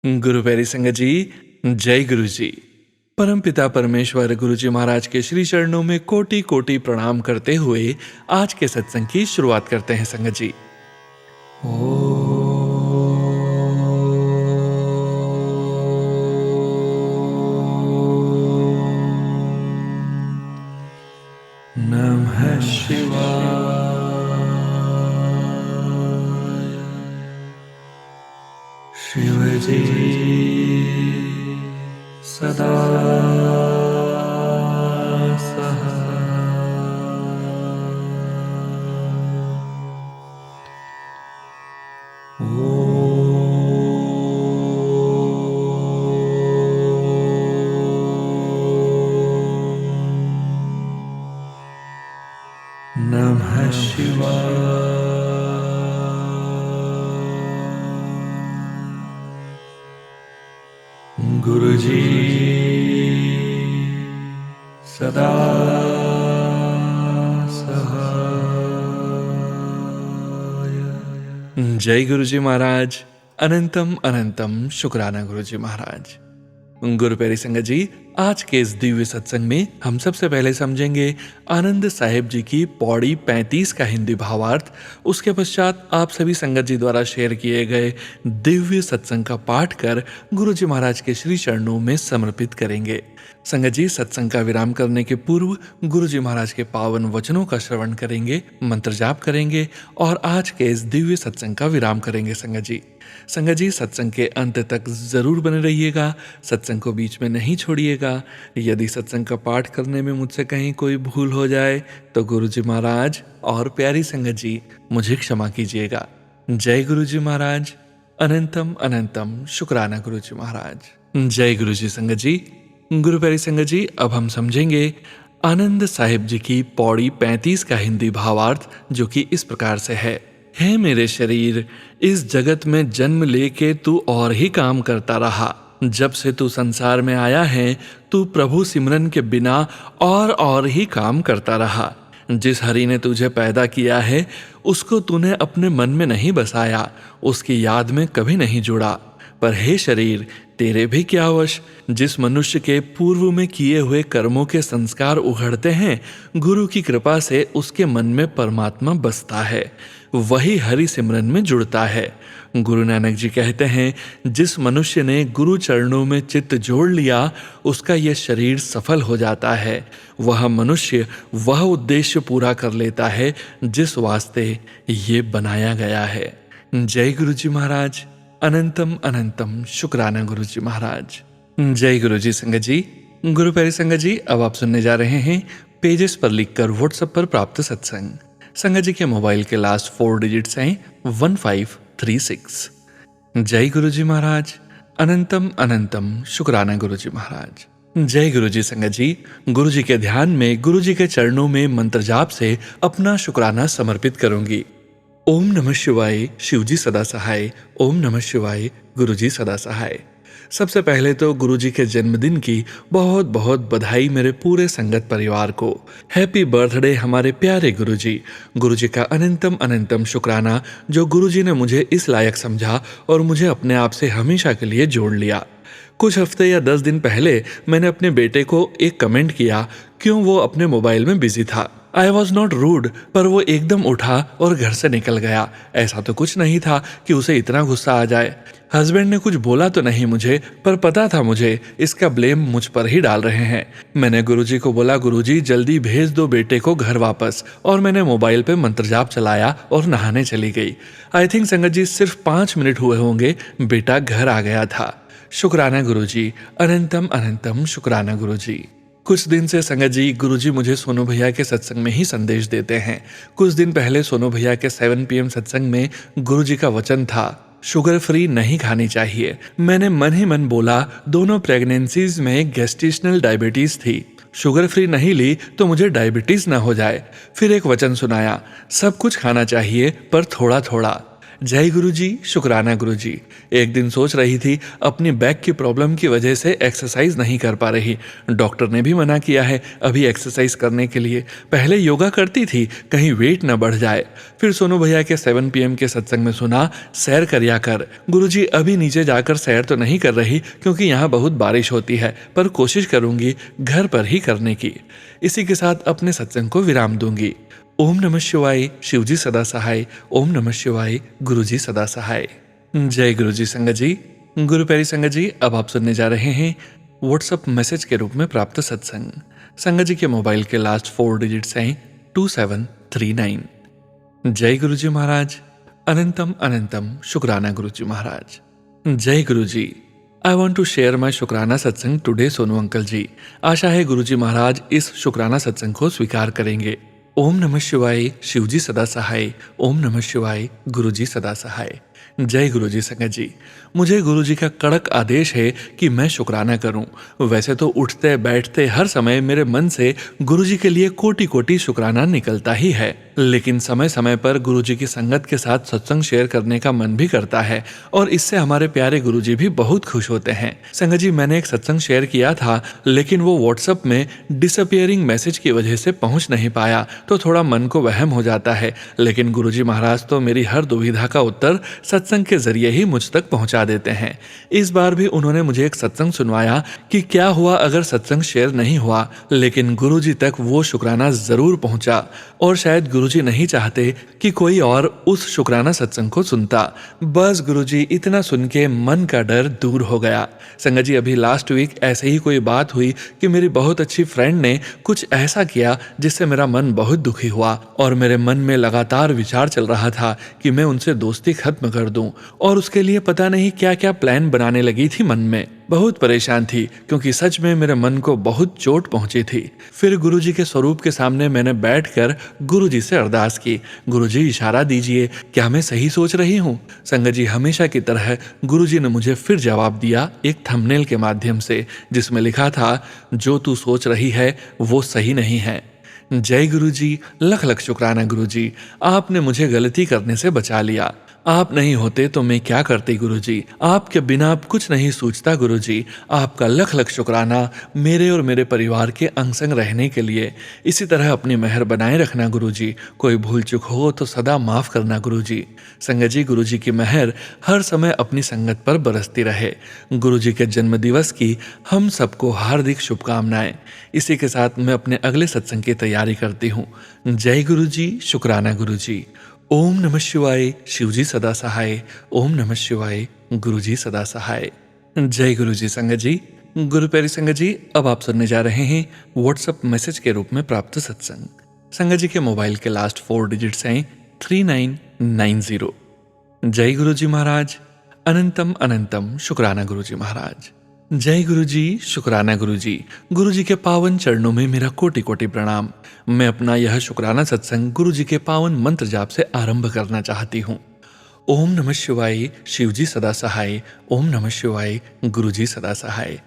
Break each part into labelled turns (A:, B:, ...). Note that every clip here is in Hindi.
A: गुरु प्यारी संगत जी, जय गुरु जी। परमपिता परमेश्वर गुरु जी महाराज के श्री चरणों में कोटि कोटि प्रणाम करते हुए आज के सत्संग की शुरुआत करते हैं संगत जी। नमः शिवाय। शिव जी सदा सहाय। नमः शिवाय। गुरु जी सदा सहाय। जय गुरु जी महाराज। अनंतम अनंतम शुक्राना गुरु जी महाराज। गुरु प्यारी संगत जी, आज के इस दिव्य सत्संग में हम सबसे पहले समझेंगे आनंद साहिब जी की पौड़ी 35 का हिंदी भावार्थ। उसके पश्चात आप सभी संगत जी द्वारा शेयर किए गए दिव्य सत्संग का पाठ कर गुरु जी महाराज के श्री चरणों में समर्पित करेंगे। संगत जी, सत्संग का विराम करने के पूर्व गुरु जी महाराज के पावन वचनों का श्रवण करेंगे, मंत्र जाप करेंगे और आज के इस दिव्य सत्संग का विराम करेंगे। संगत जी, सत्संग के अंत तक जरूर बने रहिएगा, सत्संग को बीच में नहीं छोड़िएगा। यदि सत्संग का पाठ करने में मुझसे कहीं कोई भूल हो जाए तो गुरु जी महाराज और प्यारी संगत जी मुझे क्षमा कीजिएगा। जय गुरु जी महाराज। अनंतम अनंतम शुक्राना गुरु जी महाराज। जय गुरु जी संगत जी। गुरु प्यारी संगत जी, अब हम समझेंगे आनंद साहिब जी की पौड़ी 35 का हिंदी भावार्थ, जो कि इस प्रकार से है। हे मेरे शरीर, इस जगत में जन्म लेके तू और ही काम करता रहा। जब से तू संसार में आया है, तू प्रभु सिमरन के बिना और ही काम करता रहा। जिस हरि ने तुझे पैदा किया है, उसको तूने अपने मन में नहीं बसाया, उसकी याद में कभी नहीं जोड़ा। पर हे शरीर, तेरे भी क्या वश। जिस मनुष्य के पूर्व में किए हुए कर्मों के संस्कार उघड़ते हैं, गुरु की कृपा से उसके मन में परमात्मा बसता है, वही हरि सिमरन में जुड़ता है। गुरु नानक जी कहते हैं, जिस मनुष्य ने गुरु चरणों में चित्त जोड़ लिया, उसका यह शरीर सफल हो जाता है। वह मनुष्य वह उद्देश्य पूरा कर लेता है जिस वास्ते ये बनाया गया है। जय गुरु जी महाराज। अनंतम अनंतम शुक्राना गुरु जी महाराज। जय गुरु जी संगत जी। गुरु प्यारी संगत जी, अब आप सुनने जा रहे हैं पेजेस पर लिखकर व्हाट्सएप पर प्राप्त सत्संग। संगत जी के मोबाइल के लास्ट 4 डिजिट्स हैं 1536। जय गुरु जी महाराज। अनंतम अनंतम शुक्राना गुरु जी महाराज। जय गुरु जी संगत जी। गुरु जी के ध्यान में, गुरु जी के चरणों में मंत्र जाप से अपना शुक्राना समर्पित करूंगी। ओम नमः शिवाय, शिव जी सदा सहाय। ओम नमः शिवाय, गुरु जी सदा सहाय। सबसे पहले तो गुरु जी के जन्मदिन की बहुत बहुत बधाई मेरे पूरे संगत परिवार को। हैप्पी बर्थडे हमारे प्यारे गुरु जी। गुरु जी का अनंतम अनंतम शुक्राना, जो गुरु जी ने मुझे इस लायक समझा और मुझे अपने आप से हमेशा के लिए जोड़ लिया। कुछ हफ्ते या 10 दिन पहले मैंने अपने बेटे को एक कमेंट किया, क्यों वो अपने मोबाइल में बिजी था। आई वॉज नॉट रूड, पर वो एकदम उठा और घर से निकल गया। ऐसा तो कुछ नहीं था कि उसे इतना गुस्सा आ जाए। हस्बैंड ने कुछ बोला तो नहीं मुझे, पर पता था मुझे इसका ब्लेम मुझ पर ही डाल रहे हैं। मैंने गुरुजी को बोला, गुरुजी जल्दी भेज दो बेटे को घर वापस, और मैंने मोबाइल पे मंत्र जाप चलाया और नहाने चली गई। आई थिंक संगत जी सिर्फ 5 मिनट हुए होंगे, बेटा घर आ गया था। शुक्राना गुरुजी। अनंतम अनंतम शुक्राना गुरुजी। कुछ दिन से संगत जी, गुरुजी मुझे सोनू भैया के सत्संग में ही संदेश देते हैं। कुछ दिन पहले सोनू भैया के 7 PM सत्संग में गुरुजी का वचन था, शुगर फ्री नहीं खानी चाहिए। मैंने मन ही मन बोला, दोनों प्रेगनेंसीज में गेस्टेशनल डायबिटीज थी, शुगर फ्री नहीं ली तो मुझे डायबिटीज ना हो जाए। फिर एक वचन सुनाया, सब कुछ खाना चाहिए पर थोड़ा थोड़ा। जय गुरुजी, शुक्राना गुरुजी। एक दिन सोच रही थी अपनी बैक की प्रॉब्लम की वजह से एक्सरसाइज नहीं कर पा रही। डॉक्टर ने भी मना किया है अभी एक्सरसाइज करने के लिए। पहले योगा करती थी कहीं वेट न बढ़ जाए। फिर सोनू भैया के 7 PM के सत्संग में सुना सैर करिया कर। गुरुजी अभी नीचे जाकर सैर तो नहीं कर रही क्योंकि यहाँ बहुत बारिश होती है, पर कोशिश करूंगी घर पर ही करने की। इसी के साथ अपने सत्संग को विराम दूंगी। ओम नमः शिवाय, शिवजी सदा सहाय। ओम नमः शिवाय, गुरुजी सदा सहाय। जय गुरुजी संगत जी। गुरु प्यारी संगत जी, अब आप सुनने जा रहे हैं व्हाट्सएप मैसेज के रूप में प्राप्त सत्संग। संगत जी के मोबाइल के लास्ट 4 डिजिट्स हैं 2739। जय गुरुजी महाराज, अनंतम अनंतम शुक्राना गुरुजी महाराज। जय Guruji. I want to share my shukrana satsang today Sonu uncle ji. आशा है गुरुजी महाराज इस शुक्राना सत्संग को स्वीकार करेंगे। ओम नमः शिवाय, शिवजी सदा सहाय। ओम नमः शिवाय, गुरुजी सदा सहाय। जय गुरुजी संगत जी। मुझे गुरुजी का कड़क आदेश है कि मैं शुक्राना करूं। वैसे तो उठते बैठते हर समय मेरे मन से गुरुजी के लिए कोटि कोटि शुक्राना निकलता ही है, लेकिन समय समय पर गुरुजी की संगत के साथ सत्संग शेयर करने का मन भी करता है और इससे हमारे प्यारे गुरुजी भी बहुत खुश होते हैं। संगत जी, मैंने एक सत्संग शेयर किया था लेकिन वो व्हाट्सएप में डिसअपियरिंग मैसेज की वजह से पहुंच नहीं पाया, तो थोड़ा मन को वहम हो जाता है। लेकिन गुरुजी महाराज तो मेरी हर दुविधा का उत्तर सत्संग के जरिए ही मुझ तक पहुंचा देते हैं। इस बार भी उन्होंने मुझे एक सत्संग सुनवाया कि क्या हुआ अगर सत्संग शेयर नहीं हुआ, लेकिन गुरुजी तक वो शुक्राना जरूर पहुंचा और शायद गुरुजी नहीं चाहते कि कोई और उस शुक्राना सत्संग को सुनता। बस गुरुजी इतना सुन के मन का डर दूर हो गया। संगत जी, अभी लास्ट वीक ऐसे ही कोई बात हुई कि मेरी बहुत अच्छी फ्रेंड ने कुछ ऐसा किया जिससे मेरा मन बहुत दुखी हुआ और मेरे मन में लगातार विचार चल रहा था कि मैं उनसे दोस्ती खत्म कर दूं, और उसके लिए पता नहीं क्या क्या प्लान बनाने लगी थी मन में। बहुत परेशान थी क्योंकि सच में मेरे मन को बहुत चोट पहुंची थी। फिर गुरुजी के स्वरूप के सामने मैंने बैठकर गुरुजी से अरदास की, गुरुजी इशारा दीजिए, क्या मैं सही सोच रही हूँ? संगत जी, हमेशा की तरह गुरुजी ने मुझे फिर जवाब दिया एक थंबनेल के माध्यम से, जिसमें लिखा था जो तू सोच रही है वो सही नहीं है। जय गुरुजी, लख लख शुक्राना गुरुजी, आपने मुझे गलती करने से बचा लिया। आप नहीं होते तो मैं क्या करती गुरुजी, आपके बिना अब कुछ नहीं सोचता गुरुजी। आपका लख लख शुक्राना मेरे और मेरे परिवार के अंग संग रहने के लिए। इसी तरह अपनी मेहर बनाए रखना गुरुजी। कोई भूल चूक हो तो सदा माफ करना गुरुजी। संगत जी, गुरुजी की मेहर हर समय अपनी संगत पर बरसती रहे। गुरुजी के जन्म दिवस की हम सबको हार्दिक शुभकामनाएं। इसी के साथ मैं अपने अगले सत्संग की तैयारी करती हूँ। जय गुरुजी, शुक्राना गुरुजी। ओम नमः शिवाय, शिवजी सदा सहाय। ओम नमः शिवाय, गुरुजी सदा सहाय। जय गुरुजी संगत जी। गुरु प्यारी संगत जी, अब आप सुनने जा रहे हैं व्हाट्सएप मैसेज के रूप में प्राप्त सत्संग। संगत जी के मोबाइल के लास्ट 4 डिजिट्स हैं 3990। जय गुरुजी महाराज, अनंतम अनंतम शुक्राना गुरुजी महाराज। जय गुरुजी, शुक्राना गुरुजी। गुरुजी के पावन चरणों में मेरा कोटि कोटि प्रणाम। मैं अपना यह शुक्राना सत्संग गुरुजी के पावन मंत्र जाप से आरंभ करना चाहती हूँ। ओम नमः शिवाय, शिवजी सदा सहाय। ओम नमः शिवाय, गुरुजी सदा सहाय।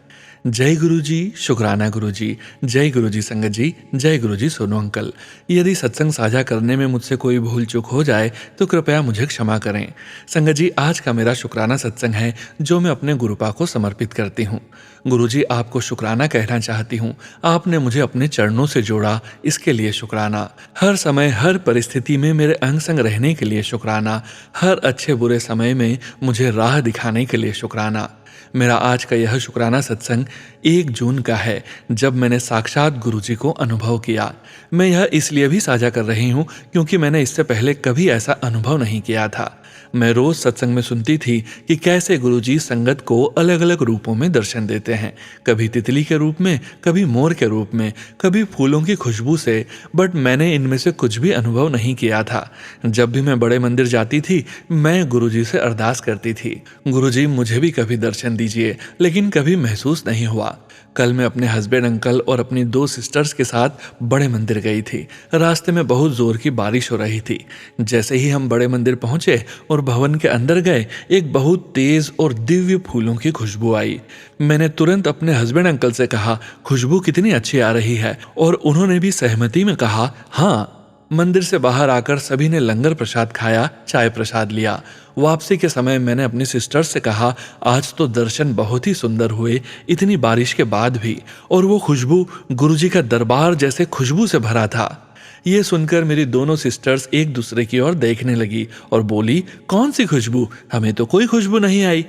A: जय गुरुजी, शुक्राना गुरुजी। जय गुरुजी संगत जी। जय गुरुजी सोनू अंकल। यदि सत्संग साझा करने में मुझसे कोई भूल चूक हो जाए तो कृपया मुझे क्षमा करें। संगत जी, आज का मेरा शुक्राना सत्संग है जो मैं अपने गुरुपा को समर्पित करती हूँ। गुरुजी, आपको शुक्राना कहना चाहती हूँ। आपने मुझे अपने चरणों से जोड़ा, इसके लिए शुक्राना। हर समय हर परिस्थिति में मेरे अंग संग रहने के लिए शुक्राना। हर अच्छे बुरे समय में मुझे राह दिखाने के लिए शुक्राना। मेरा आज का यह शुक्राना सत्संग 1 जून का है, जब मैंने साक्षात गुरुजी को अनुभव किया। मैं यह इसलिए भी साझा कर रही हूँ क्योंकि मैंने इससे पहले कभी ऐसा अनुभव नहीं किया था। मैं रोज सत्संग में सुनती थी कि कैसे गुरुजी संगत को अलग अलग रूपों में दर्शन देते हैं, कभी तितली के रूप में, कभी मोर के रूप में, कभी फूलों की खुशबू से, बट मैंने इनमें से कुछ भी अनुभव नहीं किया था। जब भी मैं बड़े मंदिर जाती थी मैं गुरुजी से अरदास करती थी, गुरुजी मुझे भी कभी दर्शन दीजिए, लेकिन कभी महसूस नहीं हुआ। कल मैं अपने हस्बैंड अंकल और अपनी 2 सिस्टर्स के साथ बड़े मंदिर गई थी। रास्ते में बहुत जोर की बारिश हो रही थी। जैसे ही हम बड़े मंदिर पहुंचे और भवन के अंदर गए, एक बहुत तेज और दिव्य फूलों की खुशबू आई। मैंने तुरंत अपने हस्बैंड अंकल से कहा, खुशबू कितनी अच्छी आ रही है, और उन्होंने भी सहमति में कहा, हाँ। मंदिर से बाहर आकर सभी ने लंगर प्रसाद खाया, चाय प्रसाद लिया। वापसी के समय मैंने अपनी सिस्टर से कहा, आज तो दर्शन बहुत ही सुंदर हुए, इतनी बारिश के बाद भी। और वो खुशबू गुरुजी का दरबार जैसे खुशबू से भरा था। ये सुनकर मेरी दोनों सिस्टर्स एक दूसरे की ओर देखने लगी और बोली, कौन सी खुशबू? हमें तो कोई खुशबू नहीं आई।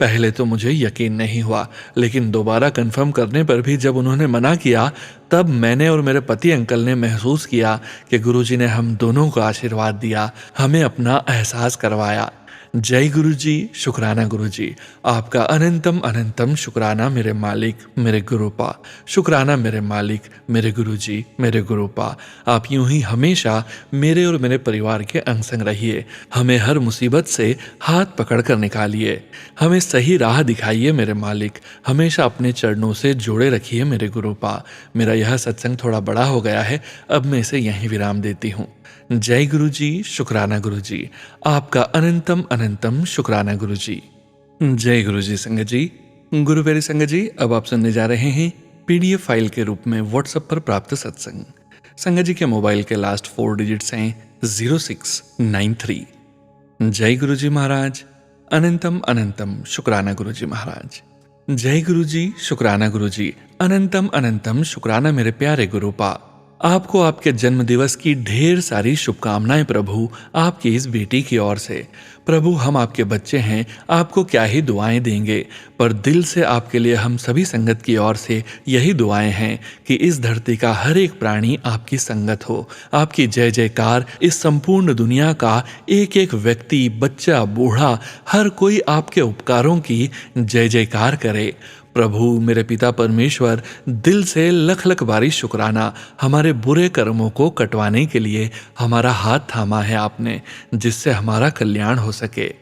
A: पहले तो मुझे यकीन नहीं हुआ, लेकिन दोबारा कंफर्म करने पर भी जब उन्होंने मना किया, तब मैंने और मेरे पति अंकल ने महसूस किया कि गुरुजी ने हम दोनों को आशीर्वाद दिया, हमें अपना एहसास करवाया। जय गुरुजी, शुक्राना गुरुजी, आपका अनंतम अनंतम शुक्राना मेरे मालिक, मेरे गुरुपा। शुक्राना मेरे मालिक, मेरे गुरुजी, मेरे गुरुपा। आप यूं ही हमेशा मेरे और मेरे परिवार के अंग संग रहिए, हमें हर मुसीबत से हाथ पकड़ कर निकालिए, हमें सही राह दिखाइए मेरे मालिक, हमेशा अपने चरणों से जोड़े रखिए मेरे गुरुपा। मेरा यह सत्संग थोड़ा बड़ा हो गया है, अब मैं इसे यहीं विराम देती हूँ। जय गुरुजी, शुक्राना गुरुजी, आपका अनंतम अनंतम शुक्राना गुरुजी। जय गुरुजी संगत जी। गुरु प्यारी संगत जी, अब आप सुनने जा रहे हैं PDF फाइल के रूप में व्हाट्सएप पर प्राप्त सत्संग। संगत जी के मोबाइल के लास्ट 4 डिजिट्स हैं 0693। जय गुरुजी महाराज, अनंतम अनंतम शुक्राना गुरुजी महाराज। जय गुरुजी, शुक्राना गुरुजी, अनंतम अनंतम शुक्राना मेरे प्यारे गुरुपा। आपको आपके जन्म दिवस की ढेर सारी शुभकामनाएं प्रभु, आपकी इस बेटी की ओर से। प्रभु, हम आपके बच्चे हैं, आपको क्या ही दुआएं देंगे, पर दिल से आपके लिए हम सभी संगत की ओर से यही दुआएं हैं कि इस धरती का हर एक प्राणी आपकी संगत हो। आपकी जय जयकार इस संपूर्ण दुनिया का एक एक व्यक्ति, बच्चा, बूढ़ा, हर कोई आपके उपकारों की जय जयकार करे। प्रभु, मेरे पिता परमेश्वर, दिल से लख लख बारी शुक्राना, हमारे बुरे कर्मों को कटवाने के लिए हमारा हाथ थामा है आपने, जिससे हमारा कल्याण हो सके।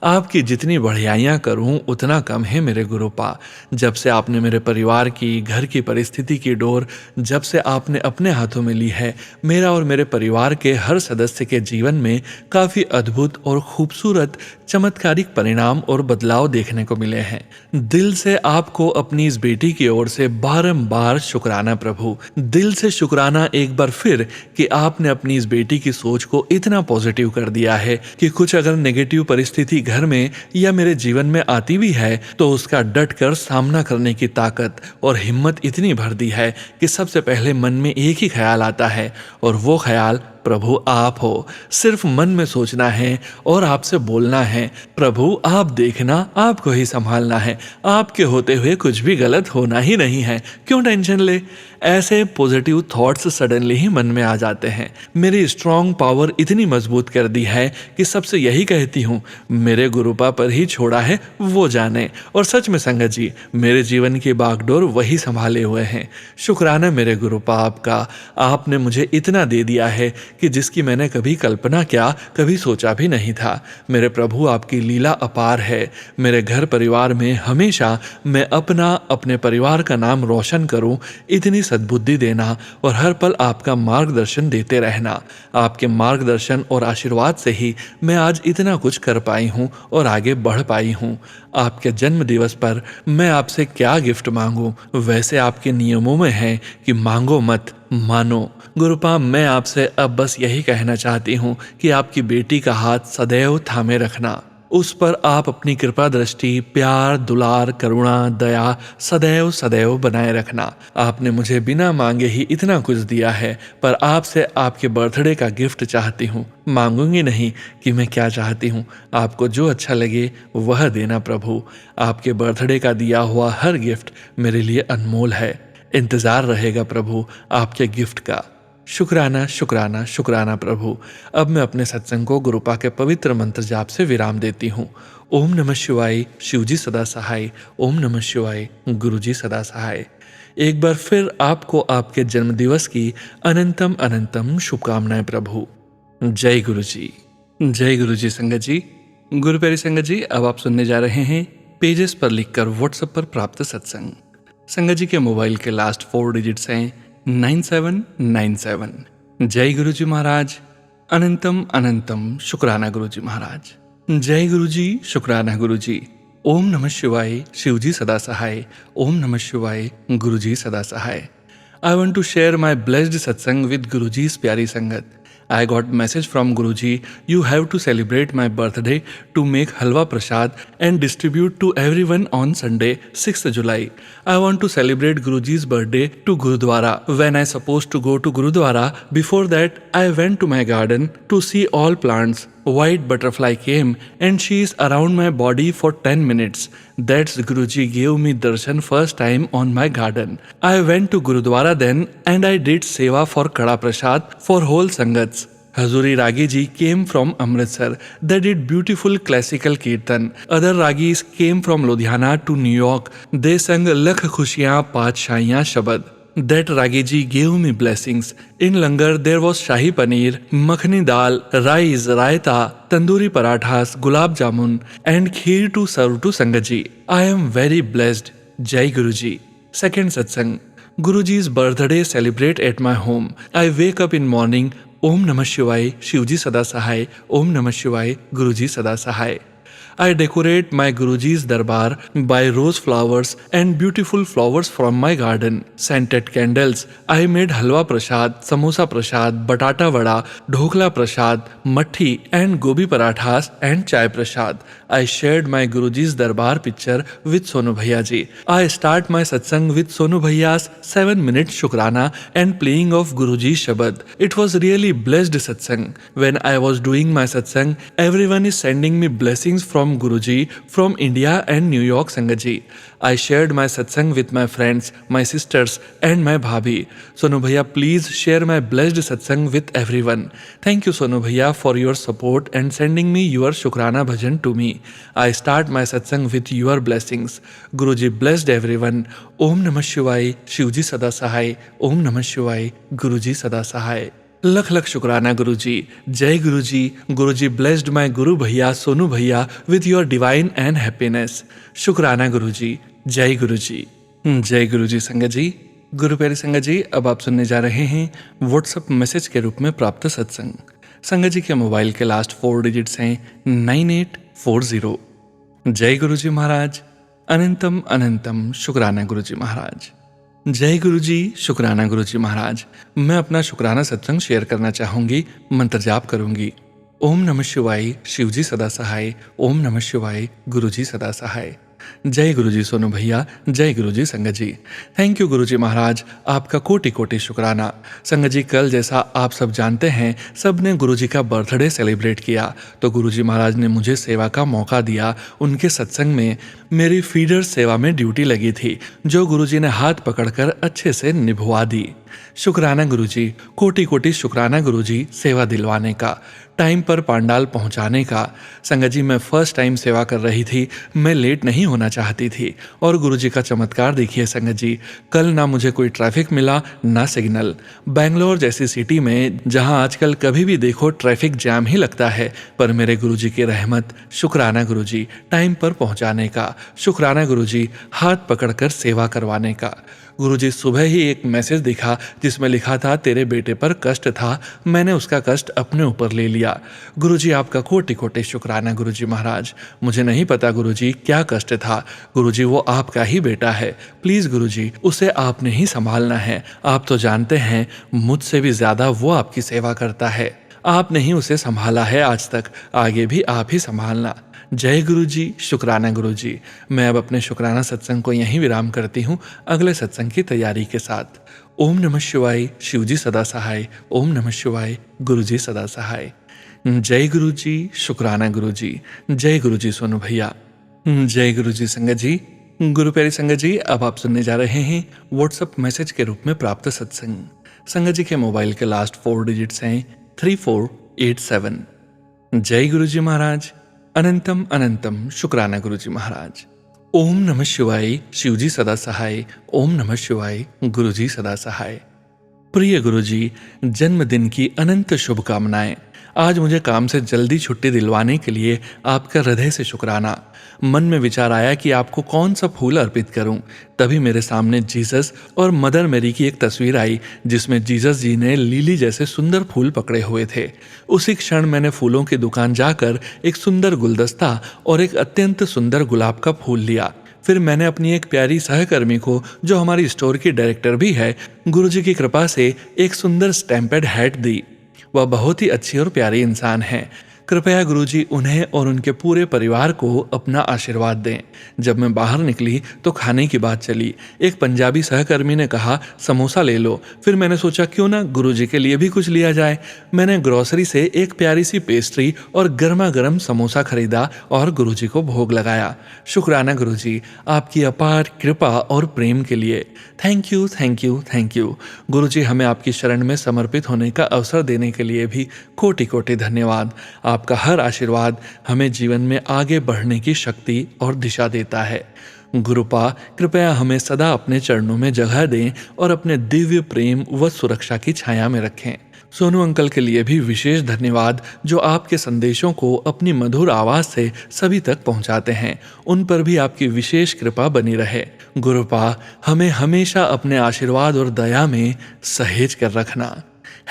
A: आपकी जितनी बढ़ियाइयाँ करूं उतना कम है मेरे गुरुपा। जब से आपने मेरे परिवार की, घर की परिस्थिति की डोर जब से आपने अपने हाथों में ली है, मेरा और मेरे परिवार के हर सदस्य के जीवन में काफ़ी अद्भुत और खूबसूरत चमत्कारिक परिणाम और बदलाव देखने को मिले हैं। दिल से आपको अपनी इस बेटी की ओर से बारंबार शुक्राना प्रभु, दिल से शुक्राना एक बार फिर कि आपने अपनी इस बेटी की सोच को इतना पॉजिटिव कर दिया है कि कुछ अगर नेगेटिव परिस्थिति घर में या मेरे जीवन में आती भी है तो उसका डट कर सामना करने की ताकत और हिम्मत इतनी भर दी है कि सबसे पहले मन में एक ही ख्याल आता है, और वो ख्याल प्रभु आप हो। सिर्फ मन में सोचना है और आपसे बोलना है, प्रभु आप देखना, आपको ही संभालना है, आपके होते हुए कुछ भी गलत होना ही नहीं है, क्यों टेंशन ले। ऐसे पॉजिटिव थॉट्स सडनली ही मन में आ जाते हैं। मेरी स्ट्रॉन्ग पावर इतनी मजबूत कर दी है कि सबसे यही कहती हूँ, मेरे गुरुपा पर ही छोड़ा है वो जाने। और सच में संगत जी, मेरे जीवन की बागडोर वही संभाले हुए हैं। शुक्राना मेरे गुरुपा आपका, आपने मुझे इतना दे दिया है कि जिसकी मैंने कभी कल्पना क्या, कभी सोचा भी नहीं था। मेरे प्रभु, आपकी लीला अपार है। मेरे घर परिवार में हमेशा मैं अपना, अपने परिवार का नाम रोशन करूं, इतनी सद्बुद्धि देना और हर पल आपका मार्गदर्शन देते रहना। आपके मार्गदर्शन और आशीर्वाद से ही मैं आज इतना कुछ कर पाई हूं और आगे बढ़ पाई हूं। आपके जन्म दिवस पर मैं आपसे क्या गिफ्ट मांगूं? वैसे आपके नियमों में है कि मांगो मत, मानो। गुरुपा, मैं आपसे अब बस यही कहना चाहती हूँ कि आपकी बेटी का हाथ सदैव थामे रखना, उस पर आप अपनी कृपा दृष्टि, प्यार, दुलार, करुणा, दया सदैव सदैव बनाए रखना। आपने मुझे बिना मांगे ही इतना कुछ दिया है, पर आपसे आपके बर्थडे का गिफ्ट चाहती हूँ। मांगूंगी नहीं कि मैं क्या चाहती हूँ, आपको जो अच्छा लगे वह देना प्रभु। आपके बर्थडे का दिया हुआ हर गिफ्ट मेरे लिए अनमोल है। इंतजार रहेगा प्रभु आपके गिफ्ट का। शुक्राना शुक्राना शुक्राना प्रभु। अब मैं अपने सत्संग को गुरुपा के पवित्र मंत्र जाप से विराम देती हूँ। ओम नमः शिवाय, शिवजी सदा सहाय। ओम नमः शिवाय, गुरुजी सदा सहाय। एक बार फिर आपको आपके जन्मदिवस की अनंतम अनंतम शुभकामनाएं प्रभु। जय गुरुजी। जय गुरुजी संगत जी। गुरु प्यारी संगत जी, अब आप सुनने जा रहे हैं पेजेस पर लिखकर व्हाट्सएप पर प्राप्त सत्संग। संगत जी के मोबाइल के लास्ट 4 डिजिट्स हैं 9797। जय गुरुजी महाराज, अनंतम अनंतम शुक्राना गुरुजी महाराज। जय गुरुजी, शुक्राना गुरुजी। ओम नमः शिवाय, शिवजी सदा सहाय। ओम नमः शिवाय, गुरुजी सदा सहाय। I want to share my blessed satsang with Guruji's प्यारी sangat. I got message from Guruji, you have to celebrate my birthday to make halwa prasad and distribute to everyone on Sunday, 6th July. I want to celebrate Guruji's birthday to Gurudwara. When I supposed to go to Gurudwara, before that I went to my garden to see all plants. White butterfly came and she is around my body for 10 minutes. That's Guruji gave me darshan first time on my garden. I went to Gurudwara then and I did seva for Kada Prasad for whole Sangats. Hazuri Ragi ji came from Amritsar. They did beautiful classical kirtan. Other Ragis came from Ludhiana to New York. They sang Lakh Khushiyan Paatshaiyan Shabad. That Ragi ji gave me blessings. In Langar there was Shahi Paneer, Makhani Dal, rice, raita, Tandoori Parathas, Gulab Jamun and Kheer to serve to Sangaji. I am very blessed. Jai Guruji. Second Satsang. Guruji's birthday celebrate at my home. I wake up in morning. Om Namah Shivaya, Shivji Sada Sahai. Om Namah Shivaya, Guruji Sada Sahai. I decorate my Guruji's darbar by rose flowers and beautiful flowers from my garden. Scented candles. I made halwa prasad, samosa prasad, batata vada, dhokla prasad, matti and gobi parathas and chai prasad. I shared my Guruji's darbar picture with Sonu Bhaiya ji. I start my satsang with Sonu Bhaiya's 7-minute shukrana and playing of Guruji's Shabad. It was really blessed satsang. When I was doing my satsang, everyone is sending me blessings from Guruji from India and New York Sangaji. I shared my satsang with my friends, my sisters and my bhabhi. Sonu Bhaiya, please share my blessed satsang with everyone. Thank you Sonu Bhaiya for your support and sending me your Shukrana bhajan to me. I start my satsang with your blessings. Guruji blessed everyone. Om Namah Shivaya, Shivji Sada Sahai. Om Namah Shivaya, Guruji Sada Sahai. लख लख शुक्राना गुरुजी. जय गुरुजी. गुरुजी blessed my गुरु भैया सोनू भैया with your divine and happiness. शुक्राना गुरुजी. जय गुरुजी. जय गुरुजी संगत जी. गुरु प्यारे संगत जी, अब आप सुनने जा रहे हैं व्हाट्सएप मैसेज के रूप में प्राप्त सत्संग. संगत जी के मोबाइल के लास्ट 4 डिजिट्स हैं 9840. जय गुरुजी महाराज. अनंतम अनंतम शुक्राना गुरुजी महाराज. जय गुरुजी. शुक्राना गुरुजी महाराज. मैं अपना शुक्राना सत्संग शेयर करना चाहूंगी. मंत्र जाप करूंगी. ओम नमः शिवाय, शिवजी सदा सहाय. ओम नमः शिवाय, गुरुजी सदा सहाय. जय गुरुजी सोनू भैया. जय गुरुजी संगत जी. थैंक यू गुरुजी महाराज, आपका कोटि कोटि शुक्राना. संगत जी, कल जैसा आप सब जानते हैं, सब ने गुरुजी का बर्थडे सेलिब्रेट किया, तो गुरुजी महाराज ने मुझे सेवा का मौका दिया. उनके सत्संग में मेरी फीडर सेवा में ड्यूटी लगी थी, जो गुरुजी ने हाथ पकड़कर अच्छे से निभवा दी. शुक्राना गुरुजी. कोटि कोटि शुक्राना गुरुजी, सेवा दिलवाने का, टाइम पर पांडाल पहुंचाने का. संगत जी, मैं फर्स्ट टाइम सेवा कर रही थी, मैं लेट नहीं होना चाहती थी. और गुरुजी का चमत्कार देखिए संगत जी, कल ना मुझे कोई ट्रैफिक मिला ना सिग्नल. बेंगलोर जैसी सिटी में जहां आजकल कभी भी देखो ट्रैफिक जैम ही लगता है, पर मेरे गुरुजी की रहमत. शुक्राना गुरुजी. टाइम पर पहुंचाने का. शुक्राना गुरुजी. हाथ पकड़कर सेवा करवाने का. गुरुजी, सुबह ही एक मैसेज दिखा जिसमें लिखा था तेरे बेटे पर कष्ट था, मैंने उसका कष्ट अपने ऊपर ले लिया. गुरुजी, आपका कोटि कोटि शुक्राना गुरुजी महाराज. मुझे नहीं पता गुरुजी क्या कष्ट था. गुरुजी, वो आपका ही बेटा है, प्लीज गुरुजी उसे आपने ही संभालना है. आप तो जानते हैं मुझसे भी ज्यादा वो आपकी सेवा करता है. आपने ही उसे संभाला है आज तक, आगे भी आप ही संभालना. जय गुरुजी. शुक्राना गुरुजी. मैं अब अपने शुक्राना सत्संग को यहीं विराम करती हूँ, अगले सत्संग की तैयारी के साथ. ओम नमः शिवाय, शिवजी सदा सहाय. ओम नमः शिवाय, गुरुजी सदा सहाय. जय गुरुजी. शुक्राना गुरुजी. जय गुरुजी सोनू भैया. जय गुरुजी संगत जी. गुरु प्यारी संगत जी, अब आप सुनने जा रहे हैं व्हाट्सएप मैसेज के रूप में प्राप्त सत्संग. संगत जी के मोबाइल के लास्ट 4 डिजिट्स हैं 3487. जय गुरुजी महाराज. अनंतम अनंतम शुक्राना गुरुजी महाराज. ओम नमः शिवाय, शिवजी सदा सहाय. ओम नमः शिवाय, गुरुजी सदा सहाय. प्रिय गुरुजी, जन्मदिन की अनंत शुभकामनाएं. आज मुझे काम से जल्दी छुट्टी दिलवाने के लिए आपका हृदय से शुक्राना. मन में विचार आया कि आपको कौन सा फूल अर्पित करूं. तभी मेरे सामने जीसस और मदर मेरी की एक तस्वीर आई, जिसमें जीसस जी ने लिली जैसे सुंदर फूल पकड़े हुए थे. उसी क्षण मैंने फूलों की दुकान जाकर एक सुंदर गुलदस्ता और एक अत्यंत सुंदर गुलाब का फूल लिया. फिर मैंने अपनी एक प्यारी सहकर्मी को, जो हमारी स्टोर की डायरेक्टर भी है, गुरुजी की कृपा से एक सुंदर स्टैम्पेड हैट दी. वह बहुत ही अच्छी और प्यारी इंसान है। कृपया गुरुजी उन्हें और उनके पूरे परिवार को अपना आशीर्वाद दें। जब मैं बाहर निकली तो खाने की बात चली। एक पंजाबी सहकर्मी ने कहा, समोसा ले लो। फिर मैंने सोचा क्यों ना गुरुजी के लिए भी कुछ लिया जाए। मैंने ग्रोसरी से एक प्यारी सी पेस्ट्री और गर्मा गर्म समोसा खरीदा और गुरुजी को भोग लगाया। शुक्राना गुरुजी, आपकी अपार कृपा और प्रेम के लिए। Thank you, thank you, thank you. Guruji, हमें आपकी शरण में समर्पित होने का अवसर देने के लिए भी कोटि कोटि धन्यवाद। आपका हर आशीर्वाद हमें जीवन में आगे बढ़ने की शक्ति और दिशा देता है। गुरुपा, कृपया हमें सदा अपने चरणों में जगह दें और अपने दिव्य प्रेम व सुरक्षा की छाया में रखें। सोनू अंकल के लिए भी विशेष धन्यवाद, जो आपके संदेशों को अपनी मधुर आवाज से सभी तक पहुंचाते हैं। उन पर भी आपकी विशेष कृपा बनी रहे। गुरुपा, हमें हमेशा अपने आशीर्वाद और दया में सहेज कर रखना।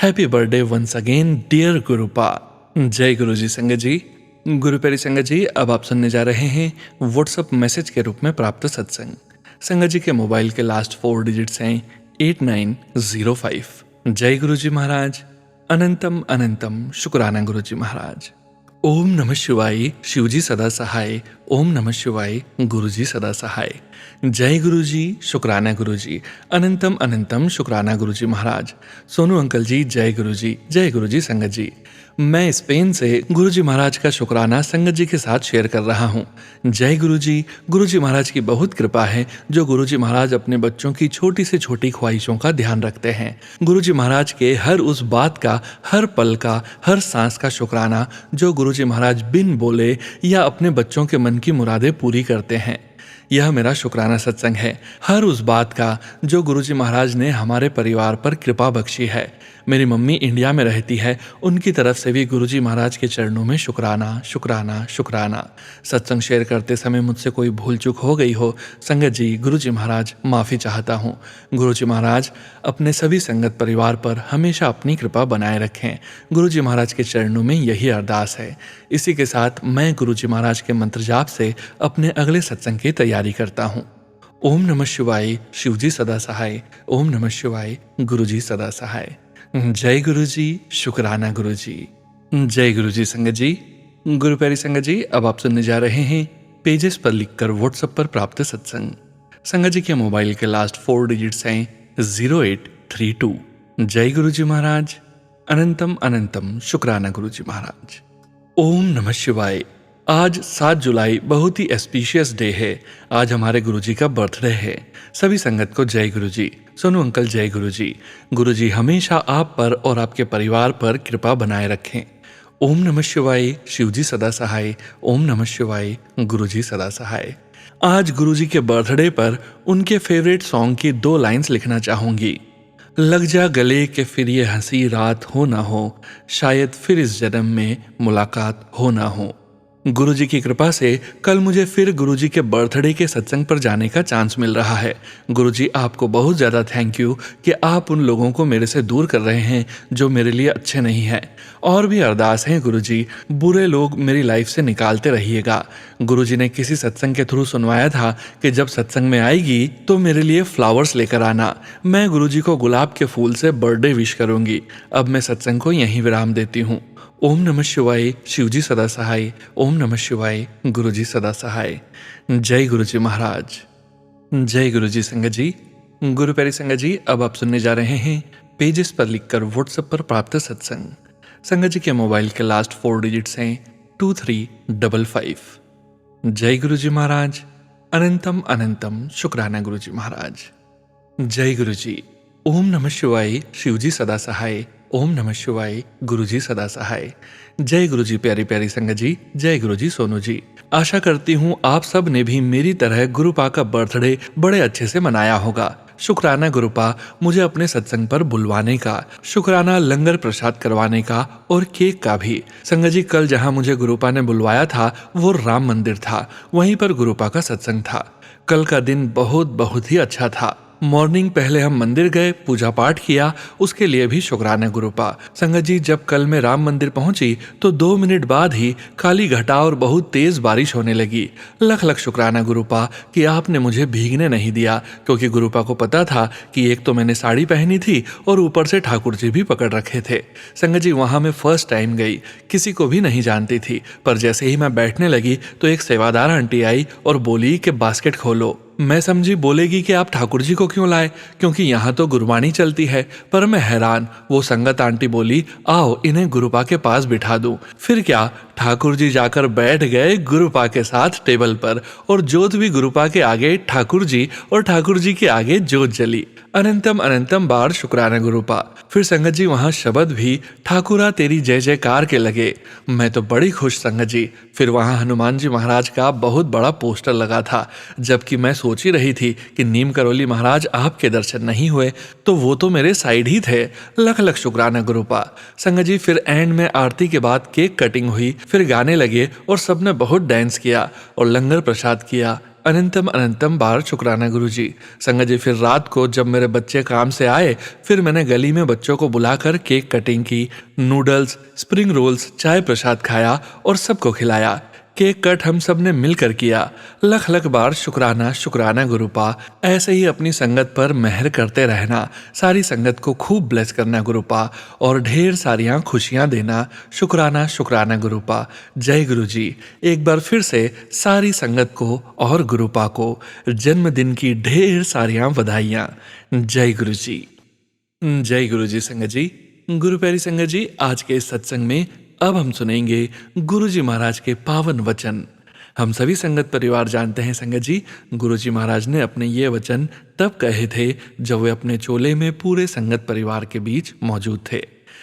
A: Happy birthday once again dear Gurupa. जय गुरुजी संगत जी। गुरु प्यारी संगत जी, अब आप सुनने जा रहे हैं व्हाट्सएप मैसेज के रूप में प्राप्त सत्संग। संगत जी के मोबाइल के लास्ट 4 डिजिट्स हैं 8905। जय गुरुजी महाराज। अनंतम अनंतम शुक्राना गुरुजी महाराज। ओम नमः शिवाय, शिवजी सदा सहाय। ओम नमः शिवाय, गुरुजी सदा सहाय। जय गुरुजी, शुक्राना गुरुजी। अनंतम अनंतम शुक्राना गुरुजी महाराज। सोनू अंकल जी, जय गुरुजी। जय गुरुजी संगत जी। मैं स्पेन से गुरुजी महाराज का शुक्राना संगत जी के साथ शेयर कर रहा हूँ। जय गुरुजी। गुरुजी महाराज की बहुत कृपा है, जो गुरुजी महाराज अपने बच्चों की छोटी से छोटी ख्वाहिशों का ध्यान रखते हैं। गुरुजी महाराज के हर उस बात का, हर पल का, हर सांस का शुक्राना जो गुरुजी महाराज बिन बोले या अपने बच्चों के मन की मुरादें पूरी करते हैं। यह मेरा शुक्राना सत्संग है, हर उस बात का जो गुरुजी महाराज ने हमारे परिवार पर कृपा बख्शी है। मेरी मम्मी इंडिया में रहती है, उनकी तरफ से भी गुरुजी महाराज के चरणों में शुक्राना शुक्राना शुक्राना। सत्संग शेयर करते समय मुझसे कोई भूल चूक हो गई हो, संगत जी, गुरुजी महाराज, माफ़ी चाहता हूँ। गुरुजी महाराज अपने सभी संगत परिवार पर हमेशा अपनी कृपा बनाए रखें। गुरुजी महाराज के चरणों में यही अरदास है। इसी के साथ मैं गुरुजी महाराज के मंत्र जाप से अपने अगले सत्संग की तैयारी करता हूँ। ओम नमः शिवाय, शिवजी सदा सहाय। ओम नमः शिवाय, गुरुजी सदा सहाय। जय गुरुजी, शुक्राना गुरुजी। जय गुरुजी संगत जी। गुरु प्यारी संगत जी, अब आप सुनने जा रहे हैं पेजेस पर लिखकर व्हाट्सएप पर प्राप्त सत्संग। संगत जी के मोबाइल के लास्ट 4 डिजिट्स हैं 0832। जय गुरुजी महाराज। अनंतम अनंतम शुक्राना गुरुजी महाराज। ओम नमः शिवाय। आज 7 जुलाई बहुत ही एस्पीशियस डे है। आज हमारे गुरुजी का बर्थडे है। सभी संगत को जय गुरुजी। सोनू अंकल, जय गुरुजी। गुरुजी हमेशा आप पर और आपके परिवार पर कृपा बनाए रखें। ओम नमः शिवाय, शिवजी सदा सहाय। ओम नमः शिवाय, गुरुजी सदा सहाय। आज गुरुजी के बर्थडे पर उनके फेवरेट सॉन्ग की 2 लाइन्स लिखना चाहूंगी। लग जा गले के फिर ये हंसी रात हो ना हो, शायद फिर इस जन्म में मुलाकात हो ना हो। गुरुजी की कृपा से कल मुझे फिर गुरुजी के बर्थडे के सत्संग पर जाने का चांस मिल रहा है। गुरुजी, आपको बहुत ज़्यादा थैंक यू कि आप उन लोगों को मेरे से दूर कर रहे हैं जो मेरे लिए अच्छे नहीं हैं। और भी अरदास है गुरुजी, बुरे लोग मेरी लाइफ से निकालते रहिएगा। गुरुजी ने किसी सत्संग के थ्रू सुनवाया था कि जब सत्संग में आएगी तो मेरे लिए फ्लावर्स लेकर आना। मैं गुरुजी को गुलाब के फूल से बर्थडे विश करूंगी। अब मैं सत्संग को यहीं विराम देती हूँ। ओम नमः शिवाय, शिवजी सदा सहाय। ओम नमः शिवाय, गुरुजी सदा सहाय। जय गुरुजी महाराज। जय गुरुजी संगत जी। गुरु प्यारी संगत जी, अब आप सुनने जा रहे हैं पेजेस पर लिखकर व्हाट्सएप पर प्राप्त सत्संग। संगत जी के मोबाइल के लास्ट 4 डिजिट्स हैं 2355। जय गुरुजी महाराज। अनंतम अनंतम शुक्राना गुरुजी महाराज। जय गुरुजी। ओम नमः शिवाय, शिवजी सदा सहाय। ओम नमः शिवाय, गुरुजी सदा सहाय। जय गुरुजी प्यारी प्यारी संगत जी। जय गुरुजी सोनू जी। आशा करती हूँ आप सब ने भी मेरी तरह गुरुपा का बर्थडे बड़े अच्छे से मनाया होगा। शुक्राना गुरुपा, मुझे अपने सत्संग पर बुलवाने का। शुक्राना लंगर प्रसाद करवाने का और केक का भी। संगत जी, कल जहाँ मुझे गुरुपा ने बुलवाया था वो राम मंदिर था, वहीं पर गुरुपा का सत्संग था। कल का दिन बहुत बहुत ही अच्छा था। मॉर्निंग पहले हम मंदिर गए, पूजा पाठ किया, उसके लिए भी शुक्राना गुरुपा। संगत जी, जब कल मैं राम मंदिर पहुंची तो 2 मिनट बाद ही काली घटा और बहुत तेज बारिश होने लगी। लख लख शुक्राना गुरुपा कि आपने मुझे भीगने नहीं दिया, क्योंकि गुरुपा को पता था कि एक तो मैंने साड़ी पहनी थी और ऊपर से ठाकुर जी भी पकड़ रखे थे। संगत जी, वहां मैं फर्स्ट टाइम गई, किसी को भी नहीं जानती थी, पर जैसे ही मैं बैठने लगी तो एक सेवादार आंटी आई और बोली कि बास्केट खोलो। मैं समझी बोलेगी कि आप ठाकुर जी को क्यों लाए, क्योंकि यहाँ तो गुरबाणी चलती है, पर मैं हैरान। वो संगत आंटी बोली, आओ इन्हें गुरुपा के पास बिठा दूं। फिर क्या, ठाकुर जी जाकर बैठ गए गुरुपा के साथ टेबल पर, और जोत भी गुरुपा के आगे ठाकुर जी और ठाकुर जी के आगे जोत जली। अनंतम अनंतम बार शुक्राना गुरुपा। फिर संगत जी वहां शब्द भी ठाकुरा तेरी जय जयकार के लगे। मैं तो बड़ी खुश संगत जी। फिर वहां हनुमान जी महाराज का बहुत बड़ा पोस्टर लगा था, जबकि मैं सोच ही रही थी कि नीम करौली महाराज आपके दर्शन नहीं हुए, तो वो तो मेरे साइड ही थे। लख लख शुक्राना गुरुपा। संगत जी, फिर एंड में आरती के बाद केक कटिंग हुई, फिर गाने लगे और सबने बहुत डांस किया और लंगर प्रसाद किया। अनंतम अनंतम बार शुक्राना गुरुजी। संगत जी, फिर रात को जब मेरे बच्चे काम से आए, फिर मैंने गली में बच्चों को बुलाकर केक कटिंग की, नूडल्स, स्प्रिंग रोल्स, चाय प्रसाद खाया और सबको खिलाया। केक कट हम सब ने मिलकर किया। लख लख बार शुक्राना शुक्राना गुरुपा। ऐसे ही अपनी संगत पर मेहर करते रहना, सारी संगत को खूब ब्लेस करना गुरुपा, और ढेर सारियां खुशियां देना। शुक्राना शुक्राना गुरुपा। जय गुरु जी। एक बार फिर से सारी संगत को और गुरुपा को जन्मदिन की ढेर सारियां बधाइयां। जय गुरु जी। जय गुरु जी। संगत जी, गुरु प्यारी संगत जी, आज के इस सत्संग में अब हम सुनेंगे गुरु जी महाराज के पावन वचन। हम सभी संगत परिवार जानते हैं संगत जी, गुरु जी महाराज ने अपने ये वचन तब कहे थे जब वे अपने चोले में पूरे संगत परिवार के बीच मौजूद थे।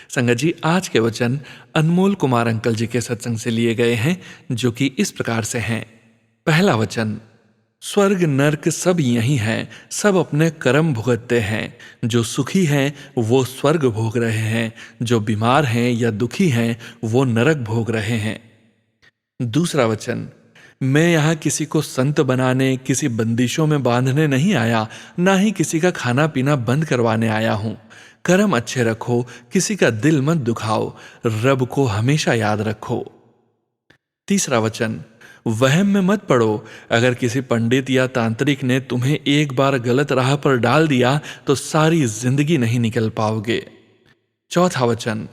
A: संगत जी, आज के वचन अनमोल कुमार अंकल जी के सत्संग से लिए गए हैं, जो कि इस प्रकार से हैं। पहला वचन, स्वर्ग नर्क सब यही हैं, सब अपने कर्म भुगतते हैं। जो सुखी हैं वो स्वर्ग भोग रहे हैं, जो बीमार हैं या दुखी हैं वो नरक भोग रहे हैं। दूसरा वचन, मैं यहाँ किसी को संत बनाने, किसी बंदिशों में बांधने नहीं आया, ना ही किसी का खाना पीना बंद करवाने आया हूँ। कर्म अच्छे रखो, किसी का दिल मत दुखाओ, रब को हमेशा याद रखो। तीसरा वचन, वहम में मत पड़ो। अगर किसी पंडित या तांत्रिक ने तुम्हें एक बार गलत राह पर डाल दिया तो सारी जिंदगी नहीं निकल पाओगे। चौथा वचन,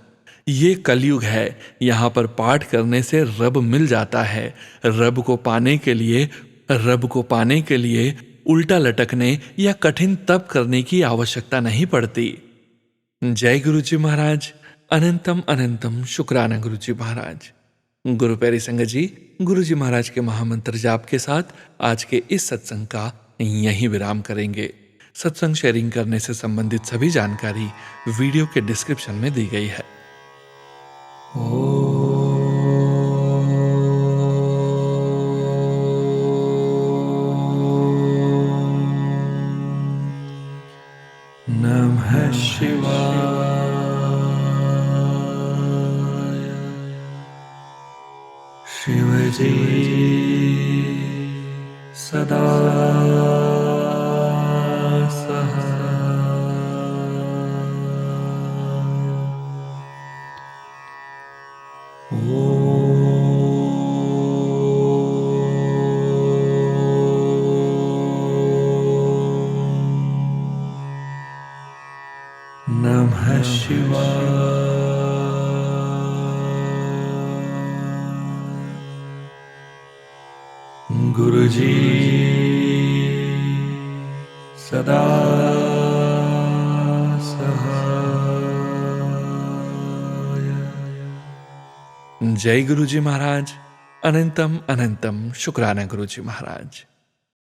A: ये कलयुग है, यहाँ पर पाठ करने से रब मिल जाता है। रब को पाने के लिए उल्टा लटकने या कठिन तप करने की आवश्यकता नहीं पड़ती। जय गुरु जी महाराज। अनंतम अनंतम शुक्राना गुरु जी महाराज। गुरु प्यारी संगत जी, गुरु जी महाराज के महामंत्र जाप के साथ आज के इस सत्संग का यहीं विराम करेंगे। सत्संग शेयरिंग करने से संबंधित सभी जानकारी वीडियो के डिस्क्रिप्शन में दी गई है। नमः शिवाय। शिवजी सदा नमः शिवाय। गुरुजी सदा सहाय। जय गुरु जी महाराज। अनंतम अनंतम शुक्राना गुरु जी महाराज।